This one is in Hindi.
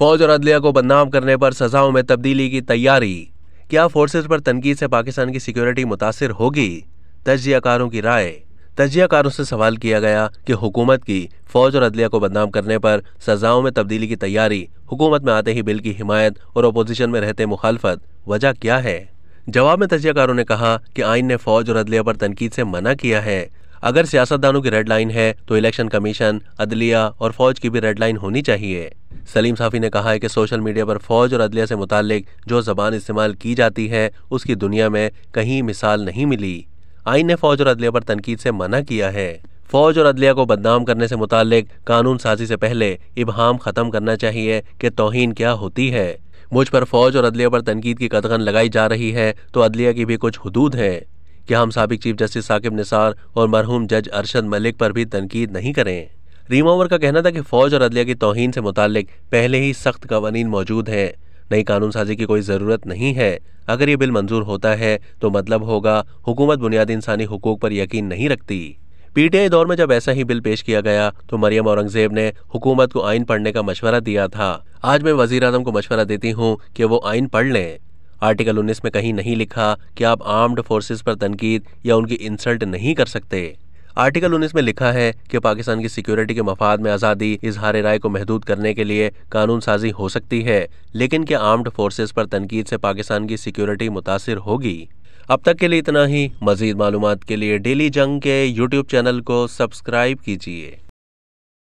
फौज और अदलिया को बदनाम करने पर सजाओं में तब्दीली की तैयारी। क्या फोर्सेज पर तनकीद से पाकिस्तान की सिक्योरिटी मुतासिर होगी? तज्जियाकारों की राय। तज्जियाकारों से सवाल किया गया कि हुकूमत की फौज और अदलिया को बदनाम करने पर सजाओं में तब्दीली की तैयारी, हुकूमत में आते ही बिल की हिमायत और अपोजिशन में रहते मुखालफत, वजह क्या है? जवाब में तज्जियाकारों ने कहा कि आइन ने फौज और अदलिया पर तनकीद से मना किया है। अगर सियासतदानों की रेड लाइन है तो इलेक्शन कमीशन, अदलिया और फौज की भी रेड लाइन होनी चाहिए। सलीम साफी ने कहा है कि सोशल मीडिया पर फौज और अदलिया से मुताल्लिक जो ज़बान इस्तेमाल की जाती है उसकी दुनिया में कहीं मिसाल नहीं मिली। आइन ने फौज और अदलिया पर तनकीद से मना किया है। फौज और अदलिया को बदनाम करने से मुताल्लिक कानून साजी से पहले इबहाम खत्म करना चाहिए कि तौहीन क्या होती है। मुझ पर फौज और अदलिया पर तनकीद की कदगन लगाई जा रही है तो अदलिया की भी कुछ हुदूद है। क्या हम साबिक चीफ जस्टिस साकिब निसार और मरहूम जज अरशद मलिक पर भी तनकीद नहीं करें? रीमा ओवर का कहना था कि फौज और अदलिया की तौहीन से मुताल्लिक पहले ही सख्त कवानीन मौजूद हैं, नई कानून साजी की कोई ज़रूरत नहीं है। अगर ये बिल मंजूर होता है तो मतलब होगा हुकूमत बुनियादी इंसानी हुकूक पर यकीन नहीं रखती। पीटीआई दौर में जब ऐसा ही बिल पेश किया गया तो मरियम औरंगजेब ने हुकूमत को आइन पढ़ने का मशवरा दिया था। आज मैं वजीर आज़म को मशवरा देती हूँ कि वो आइन पढ़ लें। आर्टिकल 19 में कहीं नहीं लिखा कि आप आर्म्ड फोर्सेस पर तनकीद या उनकी इंसल्ट नहीं कर सकते। आर्टिकल 19 में लिखा है कि पाकिस्तान की सिक्योरिटी के मफाद में आज़ादी इजहार राय को महदूद करने के लिए कानून साजी हो सकती है, लेकिन क्या आर्म्ड फोर्सेस पर तनकीद से पाकिस्तान की सिक्योरिटी मुतासिर होगी? अब तक के लिए इतना ही। मज़ीद मालूमात के लिए डेली जंग के यूट्यूब चैनल को सब्सक्राइब कीजिए।